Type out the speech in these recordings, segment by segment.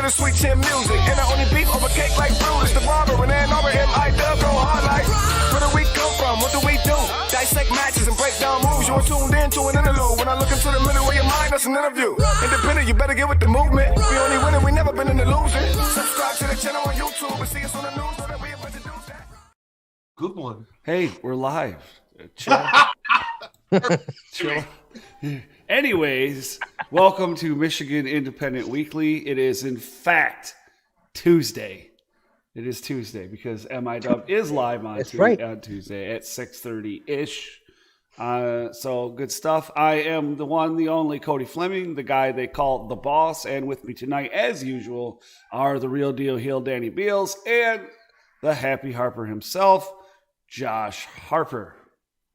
the sweet chin music. And I only beat over cake like Brutus. The barber and then over him, I dub go hard like. Where do we come from? What do we do? Dissect matches and break down moves. You're tuned into an interlude. When I look into the middle of your mind, that's an interview. Independent, you better get with the movement. We only winning, we never been in the losing. Subscribe to the channel on YouTube and see us on the news. Whatever we about to do that. Good one. Hey, we're live. Chill. Chill. Anyways, welcome to Michigan Independent Weekly. It is, in fact, Tuesday. It is Tuesday because MIW is live on Tuesday at 6:30-ish. So good stuff. I am the one, the only Cody Fleming, the guy they call the boss. And with me tonight, as usual, are the real deal heel Danny Beals and the happy Harper himself, Josh Harper.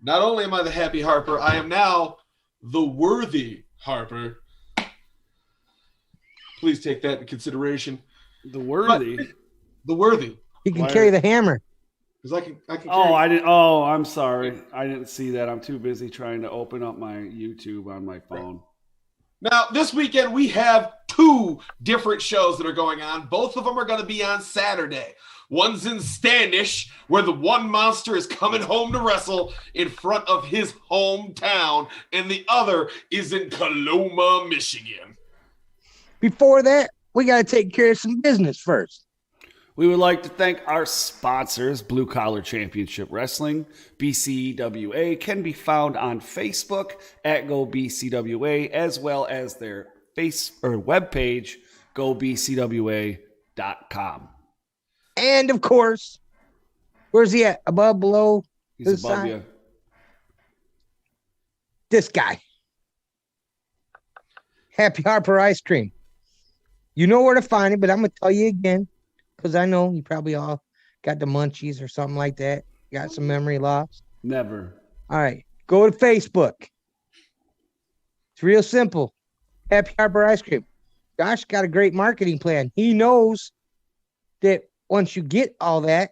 Not only am I the happy Harper, I am now the worthy Harper. Please take that into consideration. The worthy? The worthy. He can carry the hammer. Because I can I'm sorry. I didn't see that. I'm too busy trying to open up my YouTube on my phone. Now, this weekend we have two different shows that are going on. Both of them are going to be on Saturday. One's in Standish, where the one monster is coming home to wrestle in front of his hometown, and the other is in Coloma, Michigan. Before that, we got to take care of some business first. We would like to thank our sponsors, Blue Collar Championship Wrestling. BCWA can be found on Facebook at GoBCWA, as well as their webpage, GoBCWA.com. And, of course, where's he at? Above, below? He's above you. This guy. Happy Harper Ice Cream. You know where to find it, but I'm going to tell you again, because I know you probably all got the munchies or something like that. Got some memory loss. Never. All right. Go to Facebook. It's real simple. Happy Harper Ice Cream. Josh got a great marketing plan. He knows that once you get all that,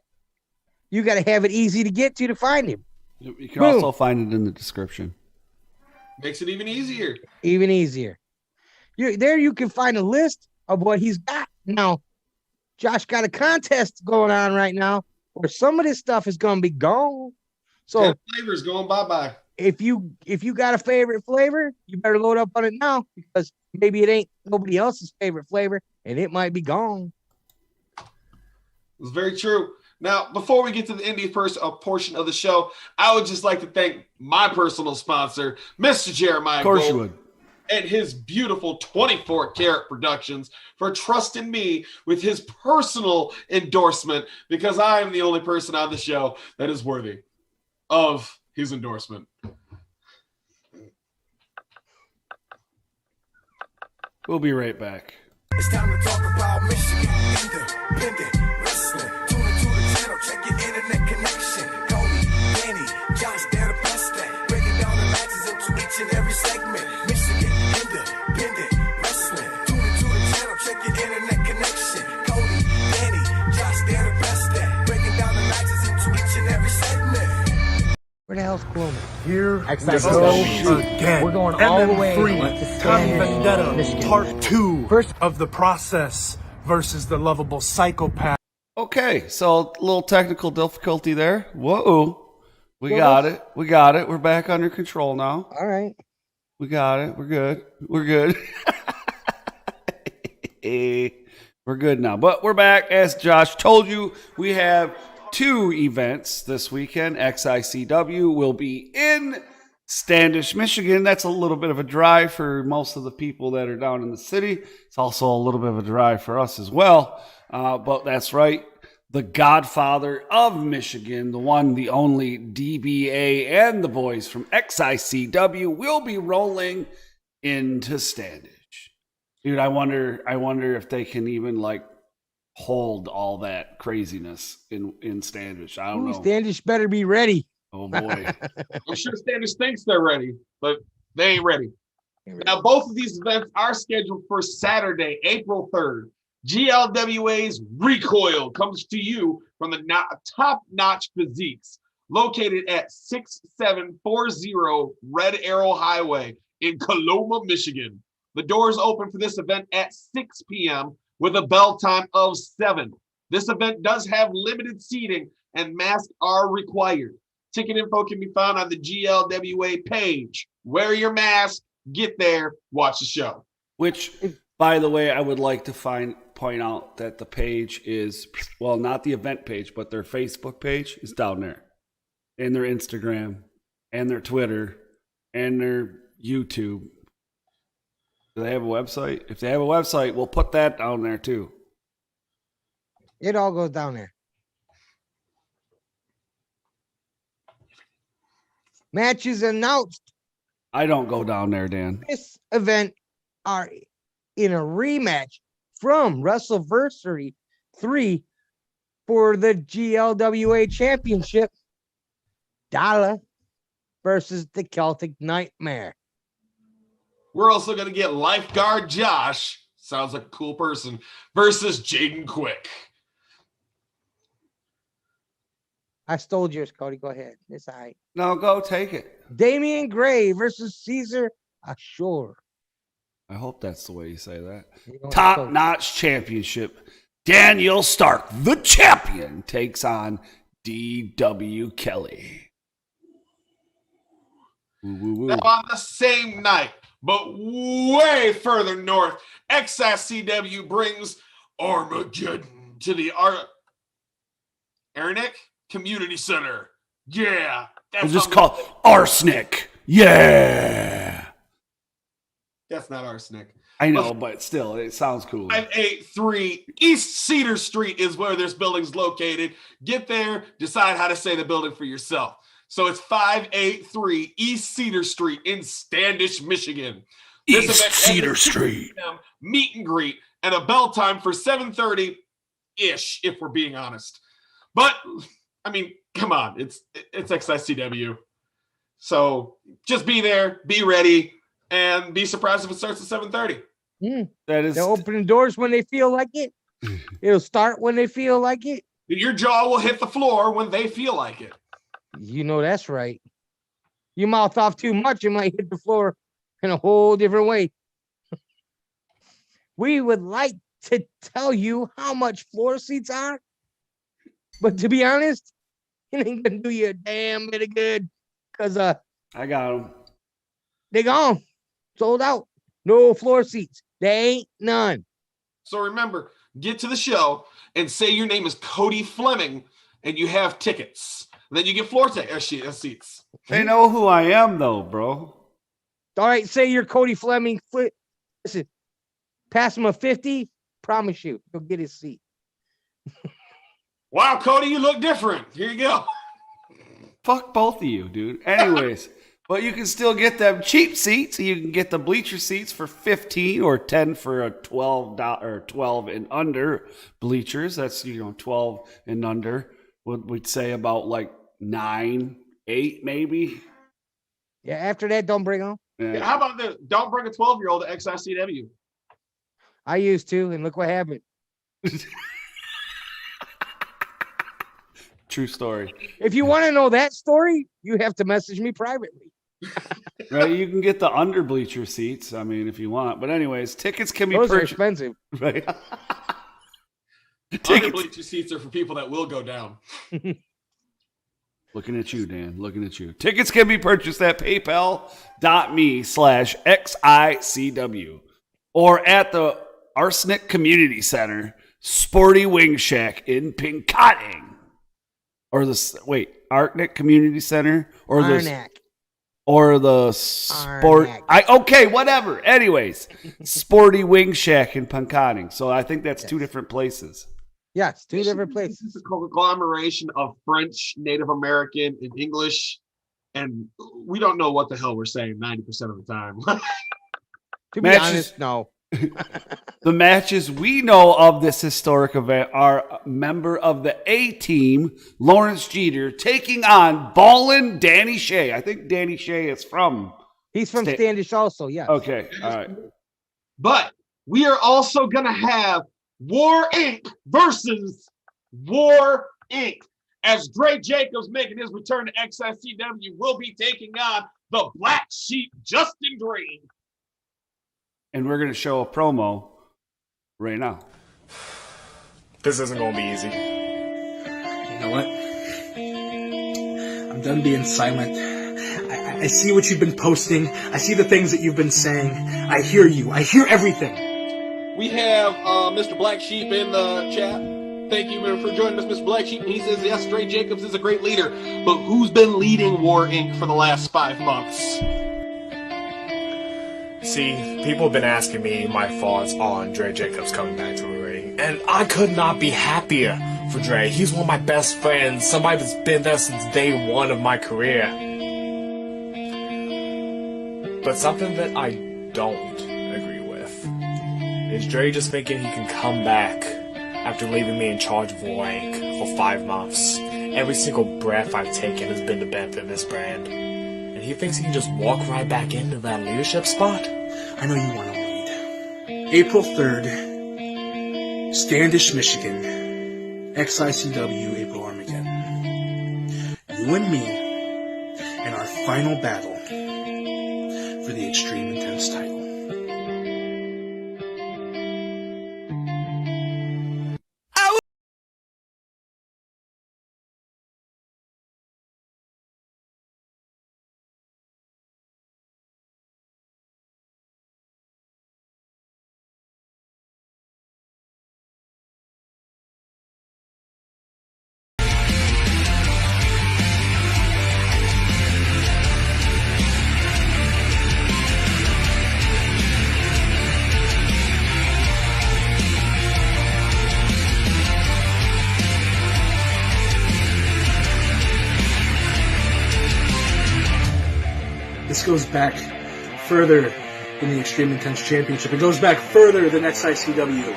you got to have it easy to get to find him. You can also find it in the description. Makes it even easier. Even easier. There you can find a list of what he's got. Now, Josh got a contest going on right now where some of this stuff is going to be gone. So that flavor's going bye-bye. If you got a favorite flavor, you better load up on it now because maybe it ain't nobody else's favorite flavor and it might be gone. It's very true. Now, before we get to the indie first portion of the show, I would just like to thank my personal sponsor, Mr. Jeremiah Of course Gold, you would. and his beautiful 24 Karat Productions for trusting me with his personal endorsement, because I am the only person on the show that is worthy of his endorsement. We'll be right back. It's time to talk about Michigan Independent Wrestling. Tune into the channel, check your internet connection. Cody, Danny, Josh, they're the best at breaking down the matches into each and every segment. Michigan Independent Wrestling. Tune into the channel, check your internet connection. Cody, Danny, Josh, they're the best at breaking down the matches into each and every segment. Where the hell's Coloma? Here XICW. again. We're going all the way MM3, to Tommy Standish, Vendetta, Michigan. Part 2 First of the process versus the lovable psychopath. Okay, so a little technical difficulty there. Whoa. We got it. We're back under control now. All right. We got it. We're good. We're good now. But we're back. As Josh told you, we have two events this weekend. XICW will be in Standish, Michigan. That's a little bit of a drive for most of the people that are down in the city. It's also a little bit of a drive for us as well. But that's right. The godfather of Michigan, the one, the only DBA, and the boys from XICW will be rolling into Standish. Dude, I wonder if they can even hold all that craziness in Standish. I don't know. Standish better be ready. Oh boy. I'm sure Standish thinks they're ready, but they ain't ready. Now, both of these events are scheduled for Saturday, April 3rd. GLWA's Recoil comes to you from the top-notch physiques located at 6740 Red Arrow Highway in Coloma, Michigan. The doors open for this event at 6 p.m. with a bell time of 7. This event does have limited seating and masks are required. Ticket info can be found on the GLWA page. Wear your mask, get there, watch the show. Which, by the way, I would like to point out that the page is, well, not the event page, but their Facebook page is down there. And their Instagram, and their Twitter, and their YouTube. Do they have a website? If they have a website, we'll put that down there too. It all goes down there. Matches announced. I don't go down there, Dan. This event are in a rematch from WrestleVersary 3 for the GLWA Championship. Dala versus the Celtic Nightmare. We're also going to get Lifeguard Josh, sounds like a cool person, versus Jaden Quick. I stole yours, Cody. Go ahead. It's all right. No, go take it. Damian Gray versus Caesar Ashore. I hope that's the way you say that. You know, Top-notch championship. Daniel Stark, the champion, takes on D.W. Kelly. Now on the same night, but way further north, XICW brings Armageddon to the Arsenic Community Center. Yeah. It's just called Arsenic. Yeah. That's not arsenic. I know, but still, it sounds cool. 583 East Cedar Street is where this building's located. Get there, decide how to say the building for yourself. So it's 583 East Cedar Street in Standish, Michigan. East Cedar Street. Meet and greet and a bell time for 7:30-ish, if we're being honest. But, I mean, come on. It's XICW. So just be there, be ready, and be surprised if it starts at 7:30. That is. They'll open the doors when they feel like it. It'll start when they feel like it. Your jaw will hit the floor when they feel like it. You know that's right. You mouth off too much, you might hit the floor in a whole different way. We would like to tell you how much floor seats are, but to be honest, it ain't gonna do you a damn bit of good because I got them. they gone, sold out. No floor seats. They ain't none. So remember, get to the show and say your name is Cody Fleming and you have tickets. And then you get floor seats. They know who I am, though, bro. All right, say you're Cody Fleming. Listen, pass him a 50. Promise you, he'll get his seat. Wow, Cody, you look different. Here you go. Fuck both of you, dude. Anyways, but you can still get them cheap seats. You can get the bleacher seats for $15 or $10 for a $12 or 12 and under bleachers. That's 12 and under. We'd say about like 9, 8 maybe. Yeah, after that, don't bring them. Yeah. How about this? Don't bring a 12-year-old to XICW. I used to, and look what happened. True story. If you want to know that story, you have to message me privately. Right, you can get the under bleacher seats. I mean, if you want. But anyways, tickets can be Those are purchased. expensive. Right. Under bleacher seats are for people that will go down. Looking at you, Dan. Looking at you. Tickets can be purchased at paypal.me/XICW or at the Arsenic Community Center, Sporty Wing Shack in Pinkotting. Or Arctic Community Center or the sport. Okay, whatever. Anyways, Sporty Wing Shack in Pinkotting. So I think that's 2 different places. Yes, 2 different places. It's a conglomeration of French, Native American, and English, and we don't know what the hell we're saying 90% of the time. To be honest, no. The matches we know of this historic event are a member of the A-Team, Lawrence Jeter, taking on Ballin' Danny Shea. I think Danny Shea is from... He's from Standish also, yeah. Okay, all right. But we are also going to have War Inc. versus War Inc. As Dre Jacobs making his return to XICW will be taking on the Black Sheep, Justin Dream. And we're going to show a promo right now. This isn't gonna be easy. You know what? I'm done being silent. I see what you've been posting. I see the things that you've been saying. I hear you. I hear everything. We have Mr. Black Sheep in the chat. Thank you for joining us, Mr. Black Sheep. And he says, yes, Dre Jacobs is a great leader, but who's been leading War Inc. for the last 5 months? See, people have been asking me my thoughts on Dre Jacobs coming back to the ring, and I could not be happier for Dre. He's one of my best friends, somebody that's been there since day one of my career. But something that I don't agree with is Dre just thinking he can come back after leaving me in charge of War Inc. for 5 months. Every single breath I've taken has been to benefit this brand. And he thinks he can just walk right back into that leadership spot? I know you want to lead. April 3rd, Standish, Michigan. XICW April Armageddon. You and me in our final battle for the Extreme Intense title. This goes back further than the Extreme Intense Championship. It goes back further than XICW.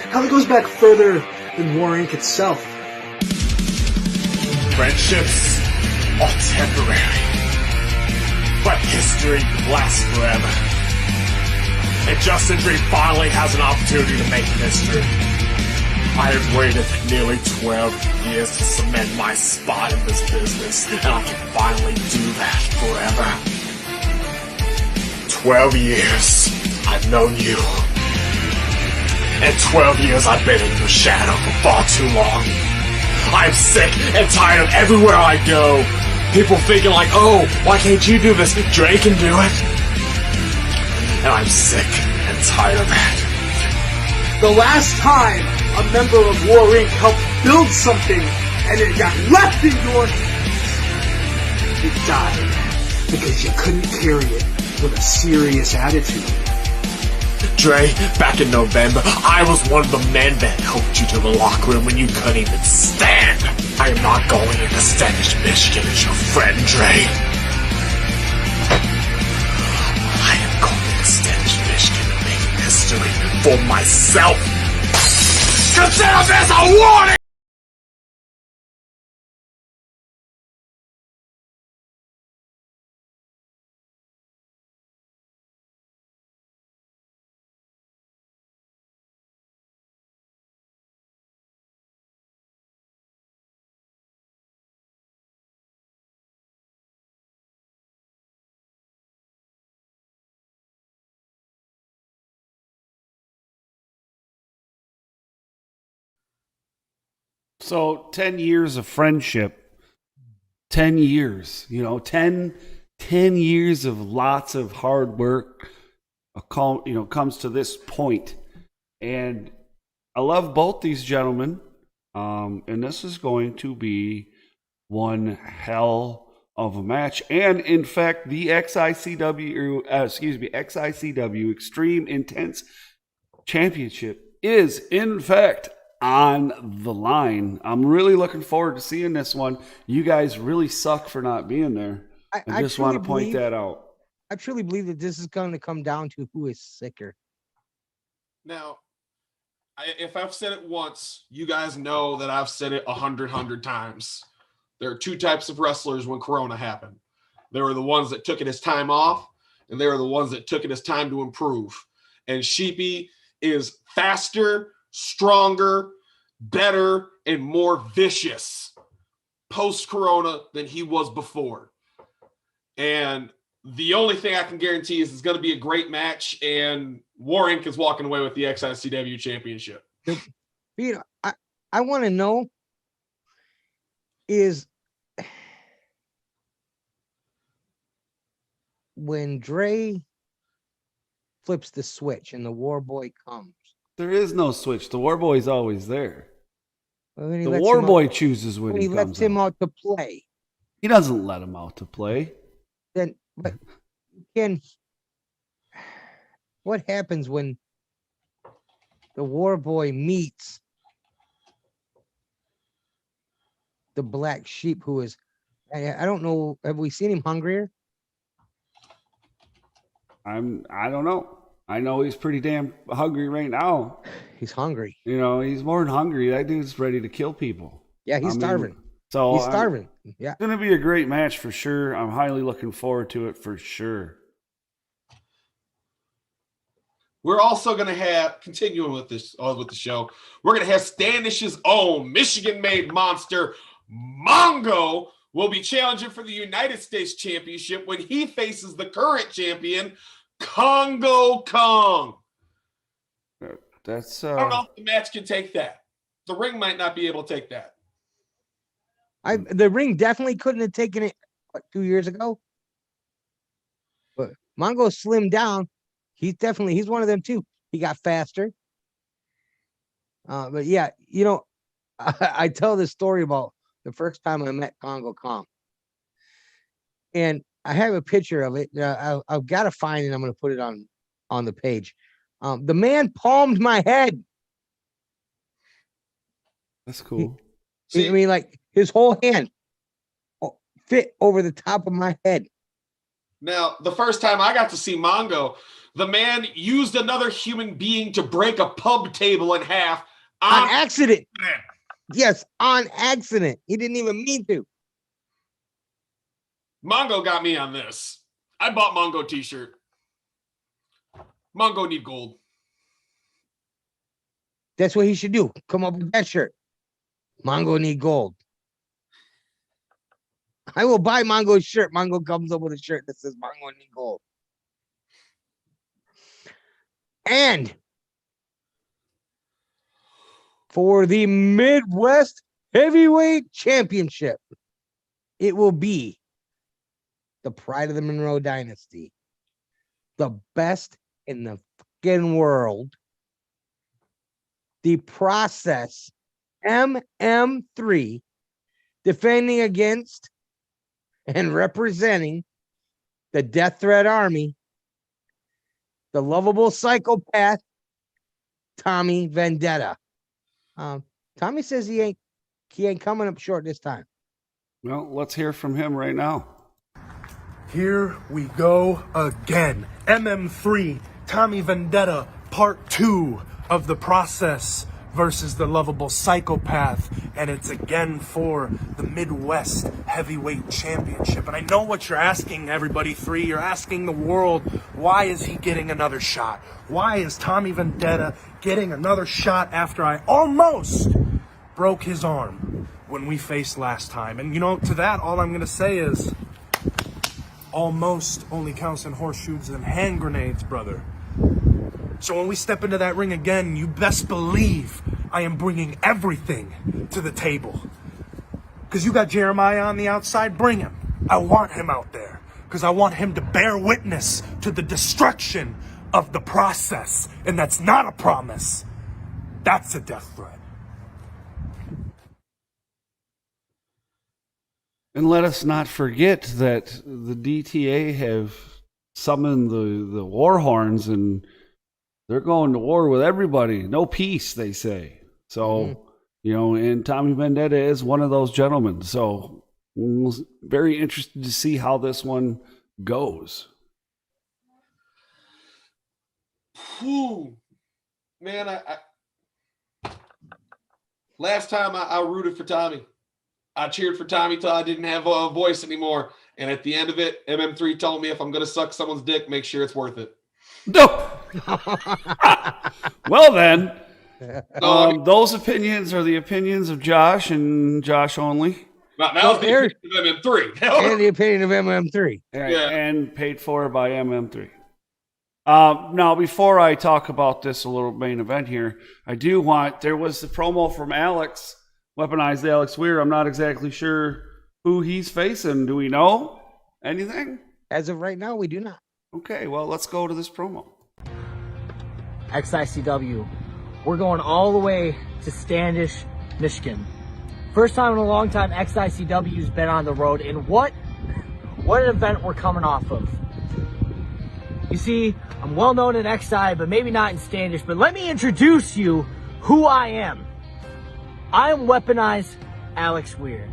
Hell, it goes back further than War Inc. itself. Friendships are temporary, but history lasts forever. And Justin Dre finally has an opportunity to make history. I have waited nearly 12 years to cement my spot in this business, and I can finally do that forever. 12 years I've known you. And 12 years I've been in your shadow for far too long. I'm sick and tired of everywhere I go. People thinking like, oh, why can't you do this? Dre can do it. And I'm sick and tired of that. The last time a member of War Inc. helped build something and it got left in your hands, it died because you couldn't carry it with a serious attitude. Dre, back in November, I was one of the men that helped you to the locker room when you couldn't even stand. I am not going into Standish, Michigan as your friend, Dre. I am going to Standish, Michigan to make history for myself. Consider this a warning! So 10 years of friendship, 10 years, 10 years of lots of hard work, comes to this point. And I love both these gentlemen. And this is going to be one hell of a match. And in fact, the XICW Extreme Intense Championship is in fact on the line. I'm really looking forward to seeing this one. You guys really suck for not being there. I just want to point that out. I truly believe that this is going to come down to who is sicker. Now, if I've said it once, you guys know that I've said it 100 times. There are two types of wrestlers when Corona happened. There were the ones that took it as time off, and there are the ones that took it as time to improve. And Sheepy is faster, stronger, better, and more vicious post-Corona than he was before. And the only thing I can guarantee is it's going to be a great match, and War Inc. is walking away with the XICW championship. You know, I want to know is when Dre flips the switch and the War Boy comes. There is no switch. The War Boy's always there. When he The lets War him Boy out, chooses when when he he comes lets him out. out to play, He doesn't let him out to play. then but what happens when the War Boy meets the Black Sheep, who is, I don't know, have we seen him hungrier? I don't know. I know he's pretty damn hungry right now. He's hungry. You know, he's more than hungry. That dude's ready to kill people. Yeah, he's starving. So He's starving. Yeah. It's going to be a great match for sure. I'm highly looking forward to it for sure. We're also going to have, continuing with this with the show, we're going to have Standish's own Michigan-made monster, Mongo, will be challenging for the United States Championship when he faces the current champion, Congo Kong. That's I don't know if the match can take that. The ring might not be able to take that. The ring definitely couldn't have taken it 2 years ago. But Mongo slimmed down. He's one of them too. He got faster. But yeah, you know, I tell this story about the first time I met Congo Kong. And I have a picture of it. I've got to find it. I'm going to put it on the page. The man palmed my head. That's cool. See, I mean, like his whole hand fit over the top of my head. now, the first time I got to see Mongo, the man used another human being to break a pub table in half On accident. Yes, on accident. He didn't even mean to. Mongo got me on this. I bought Mongo T-shirt. Mongo need gold. That's what he should do. Come up with that shirt. Mongo need gold. I will buy Mongo's shirt. Mongo comes up with a shirt that says Mongo need gold. And for the Midwest Heavyweight Championship, it will be the pride of the Monroe Dynasty, the best in the fucking world, the Process MM3, defending against and representing the Death Threat Army, the lovable psychopath, Tommy Vendetta. Tommy says he ain't coming up short this time. Well, let's hear from him right now. Here we go again. MM3, Tommy Vendetta, part 2 of the Process versus the lovable psychopath. And it's again for the Midwest Heavyweight Championship. And I know what you're asking, everybody. 3, you're asking the world, why is he getting another shot? Why is Tommy Vendetta getting another shot after I almost broke his arm when we faced last time? And you know, to that, all I'm going to say is almost only counts in horseshoes and hand grenades, brother. So when we step into that ring again, you best believe I am bringing everything to the table. Because you got Jeremiah on the outside, bring him. I want him out there. Because I want him to bear witness to the destruction of the Process. And that's not a promise. That's a death threat. And let us not forget that the DTA have summoned the war horns, and they're going to war with everybody. No peace, they say. So, you know, and Tommy Vendetta is one of those gentlemen. So, very interested to see how this one goes. Whew. Man, I last time I rooted for Tommy. I cheered for Tommy till I didn't have a voice anymore. And at the end of it, MM3 told me if I'm going to suck someone's dick, make sure it's worth it. No. Well, then, those opinions are the opinions of Josh and Josh only. That was the opinion of MM3. And the opinion of MM3. And paid for by MM3. Now, before I talk about this a little main event here, there was the promo from Alex, Weaponized Alex Weir. I'm not exactly sure who he's facing. Do we know anything? As of right now, we do not. Okay, well, let's go to this promo. XICW. We're going all the way to Standish, Michigan. First time in a long time XICW's been on the road, and what an event we're coming off of. You see, I'm well known in XI, but maybe not in Standish, but let me introduce you who I am. I am Weaponized Alex Weir.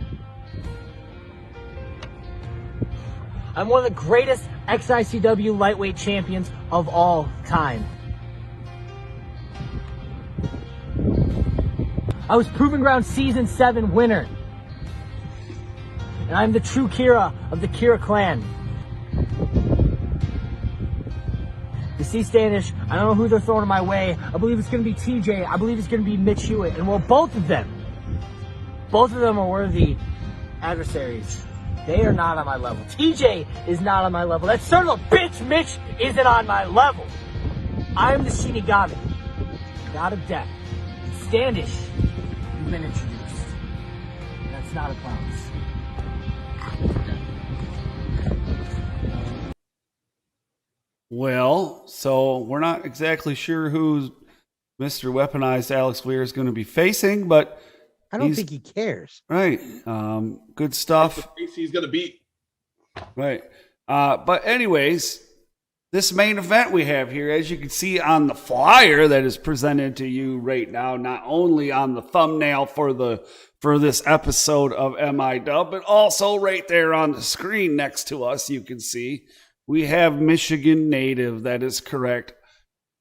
I'm one of the greatest XICW lightweight champions of all time. I was Proving Ground Season 7 winner. And I'm the true Kira of the Kira clan. You see, Standish, I don't know who they're throwing my way. I believe it's going to be TJ. I believe it's going to be Mitch Hewitt. And well, both of them are worthy adversaries. They are not on my level. TJ is not on my level. That son of a bitch, Mitch, isn't on my level. I am the Shinigami, god of death. Standish, you've been introduced. That's not a promise. Well, so we're not exactly sure who Mr. Weaponized Alex Weir is going to be facing, but I don't think he cares. Right. Good stuff. He's going to beat. Right. But anyways, this main event we have here, as you can see on the flyer that is presented to you right now, not only on the thumbnail for this episode of MIW, but also right there on the screen next to us, you can see we have Michigan native, that is correct,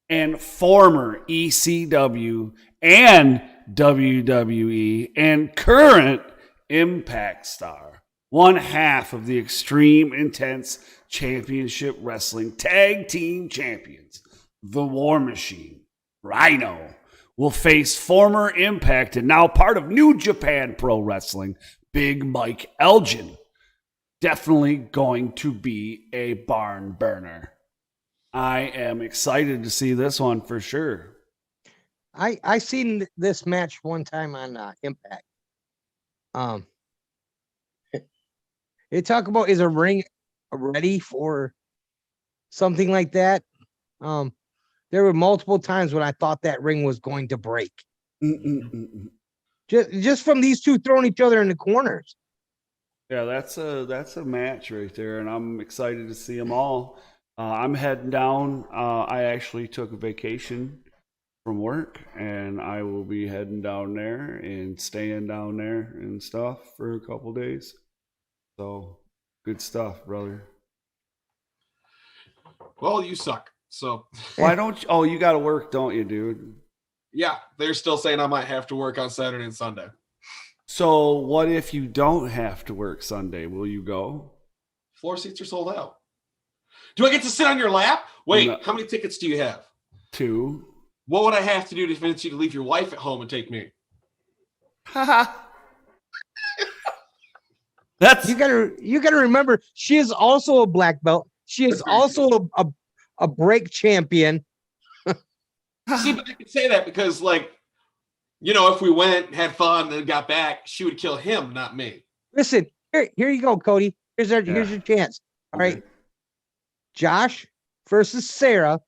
and former ECW and WWE and current Impact star, one half of the Extreme Intense Championship Wrestling Tag Team Champions, the War Machine, Rhino, will face former Impact and now part of New Japan Pro Wrestling, Big Mike Elgin. Definitely going to be a barn burner. I am excited to see this one for sure. I seen this match one time on Impact. They talk about, is a ring ready for something like that? There were multiple times when I thought that ring was going to break. Just from these two throwing each other in the corners. Yeah, that's a match right there, and I'm excited to see them all. I'm heading down. I actually took a vacation from work, and I will be heading down there and staying down there and stuff for a couple days. So, good stuff, brother. Well, you suck. So why don't you? Oh, you got to work, don't you, dude? Yeah, they're still saying I might have to work on Saturday and Sunday. So what if you don't have to work Sunday? Will you go? Floor seats are sold out. Do I get to sit on your lap? Wait, No. How many tickets do you have? 2. What would I have to do to convince you to leave your wife at home and take me? That's You gotta remember, she is also a black belt. She is also a break champion. See, but I could say that because, like, you know, if we went, had fun, then got back, she would kill him, not me. Listen, here you go, Cody. Here's your chance. All right. Josh versus Sarah.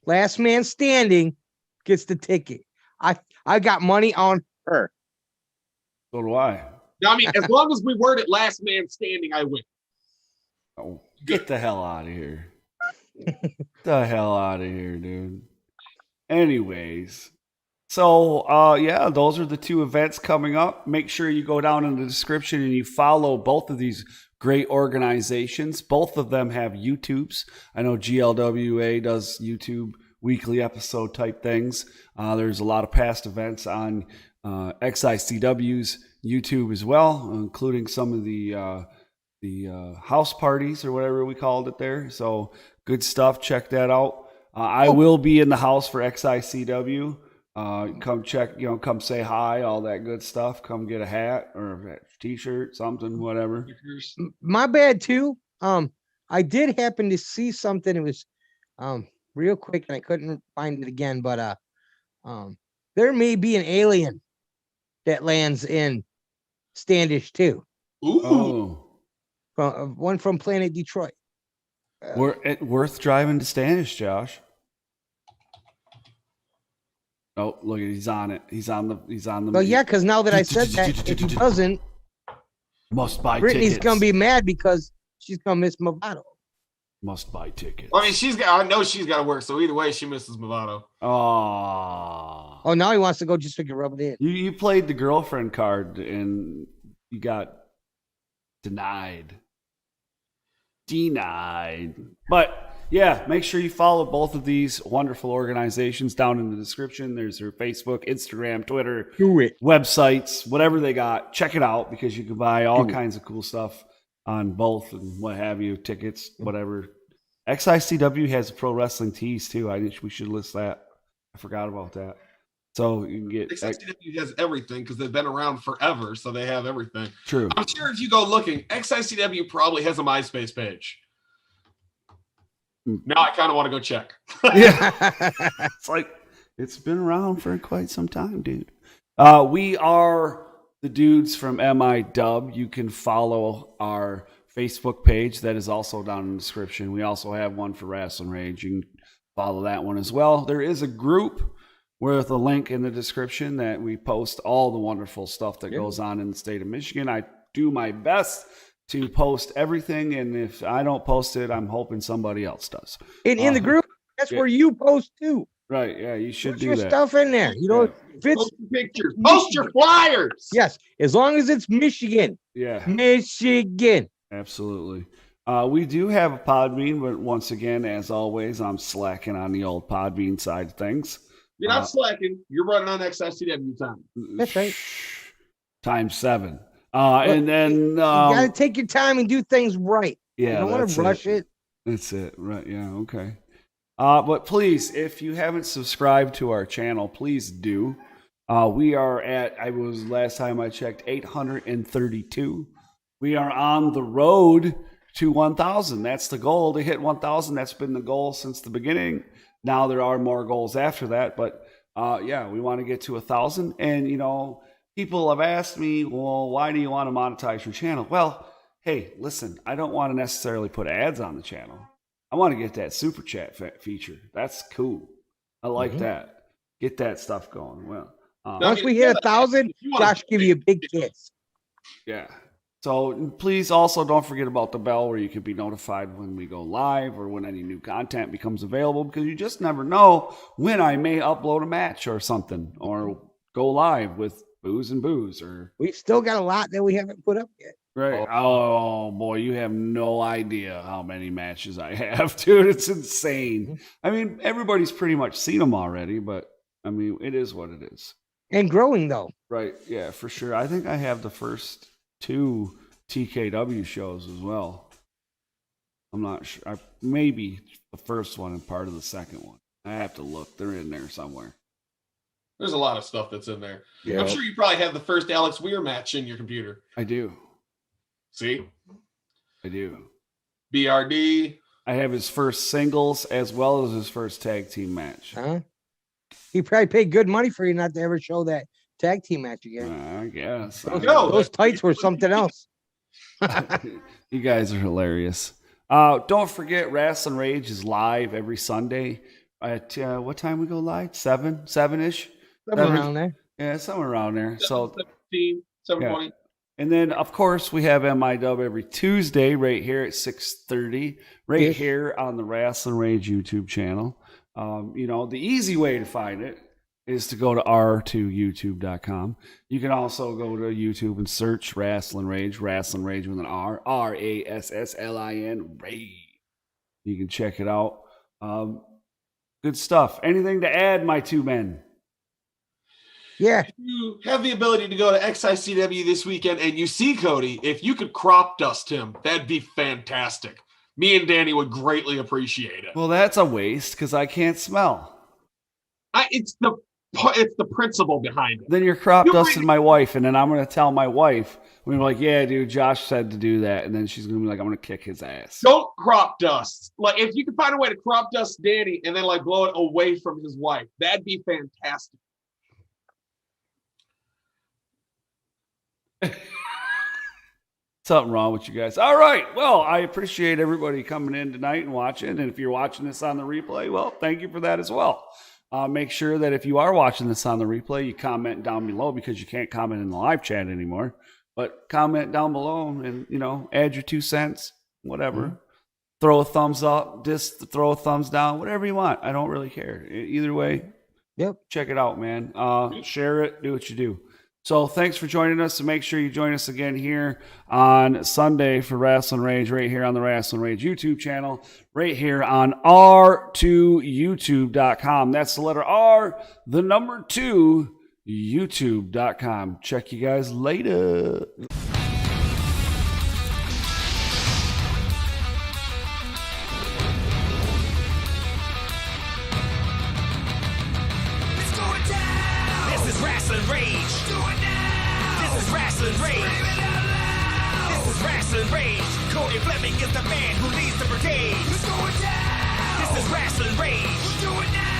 Last man standing gets the ticket. I got money on her. So do I. Now, I mean, as long as we word it last man standing, I win. Oh, get the hell out of here. Get the hell out of here, dude. Anyways. So, yeah, those are the 2 events coming up. Make sure you go down in the description and you follow both of these great organizations. Both of them have YouTubes. I know GLWA does YouTube weekly episode type things. There's a lot of past events on XICW's YouTube as well, including some of the house parties or whatever we called it there. So good stuff. Check that out. I will be in the house for XICW. Come check, come say hi, all that good stuff. Come get a hat or a T-shirt, something, whatever. My bad too. I did happen to see something. It was real quick, and I couldn't find it again, but there may be an alien that lands in Standish too. Ooh. Oh, From one from Planet Detroit. worth driving to Standish, Josh. Oh, look, he's on it. He's on the. Well, yeah, because now that I said that, if he doesn't, must buy Brittany's tickets. gonna be mad because she's gonna miss Movado. Must buy tickets. I mean, I know she's got to work, so either way, she misses Movado. Oh, now he wants to go just so he can rub it in. you played the girlfriend card and you got denied. But yeah, make sure you follow both of these wonderful organizations down in the description. There's their Facebook, Instagram, Twitter, websites, whatever they got. Check it out because you can buy all kinds of cool stuff on both and what have you, tickets, whatever. XICW has pro wrestling tees too. We should list that. I forgot about that. So you can get XICW has everything because they've been around forever, so they have everything. True. I'm sure if you go looking, XICW probably has a MySpace page. Now I kind of want to go check. Yeah. It's like it's been around for quite some time, dude. We are the dudes from MIW. You can follow our Facebook page that is also down in the description. We also have one for Rasslin Rage. You can follow that one as well. There is a group with a link in the description that we post all the wonderful stuff that goes on in the state of Michigan. I do my best to post everything, and if I don't post it, I'm hoping somebody else does. In the group, that's where you post too. Right, yeah, you should Put do your that. stuff in there. You know, if it's Post your pictures. Post your flyers. yes, as long as it's Michigan. Yeah, Michigan. absolutely. We do have a Podbean, but once again, as always, I'm slacking on the old Podbean side of things. You're not slacking. You're running on XICW time. That's right. Times 7. And then You gotta take your time and do things right. yeah, You don't want that's to rush it. That's it. Right. Yeah. Okay. But please, if you haven't subscribed to our channel, please do. We are at, last time I checked, 832. We are on the road to 1,000. That's the goal, to hit 1,000. That's been the goal since the beginning. Now there are more goals after that, but yeah, we want to get to 1,000. And, you know, people have asked me, well, why do you want to monetize your channel? Well, hey, listen, I don't want to necessarily put ads on the channel. I want to get that super chat feature. That's cool. I like that. Get that stuff going. Well, Once we hit 1,000, Josh give you a big kiss. yeah. So please also don't forget about the bell where you can be notified when we go live or when any new content becomes available, because you just never know when I may upload a match or something or go live with Booze and Booze. Or We still got a lot that we haven't put up yet. right. Oh boy, you have no idea how many matches I have, dude. It's insane. I mean, everybody's pretty much seen them already, but I mean, it is what it is. And growing though. Right. Yeah, for sure. I think I have the first 2 TKW shows as well. I'm not sure. Maybe the first one and part of the second one. I have to look. They're in there somewhere. There's a lot of stuff that's in there. Yeah. I'm sure you probably have the first Alex Weir match in your computer. I do. See? I do. BRD. I have his first singles as well as his first tag team match. Huh? He probably paid good money for you not to ever show that tag team match again. I guess. Those tights were something else. You guys are hilarious. Don't forget, Rasslin Rage is live every Sunday at what time we go live? 7-ish? Somewhere around there. Yeah, somewhere around there. So 17, 720. And then, of course, we have MIW every Tuesday right here at 6:30, right here on the Rasslin Rage YouTube channel. You know, the easy way to find it is to go to r2youtube.com. You can also go to YouTube and search Rasslin Rage with an R, Rasslin, Rage. You can check it out. Good stuff. Anything to add, my two men? Yeah. If you have the ability to go to XICW this weekend and you see Cody, if you could crop dust him, that'd be fantastic. Me and Danny would greatly appreciate it. Well, that's a waste because I can't smell. it's the principle behind it. Then you're crop You dusting really- my wife, and then I'm going to tell my wife. We're like, yeah, dude, Josh said to do that. And then she's going to be like, I'm going to kick his ass. Don't crop dust. Like, if you can find a way to crop dust Danny and then like blow it away from his wife, that'd be fantastic. Something wrong with you guys. All right. Well, I appreciate everybody coming in tonight and watching. And if you're watching this on the replay, well, thank you for that as well. Make sure that if you are watching this on the replay, you comment down below, because you can't comment in the live chat anymore. But comment down below and, you know, add your 2 cents, whatever. Mm-hmm. Throw a thumbs up, just throw a thumbs down, whatever you want. I don't really care. Either way, Yep. Check it out, man. Share it, do what you do. So thanks for joining us, and make sure you join us again here on Sunday for Rasslin Rage, right here on the Rasslin Rage YouTube channel, right here on r2youtube.com. That's the letter R, the number 2, youtube.com. Check you guys later. It's going down. This is Rasslin Rage. Do it now. This is Rasslin Rage. Scream it out loud. This is Rasslin Rage. Cody Fleming is the man who leads the brigade. It's going down. This is Rasslin Rage. Do it now.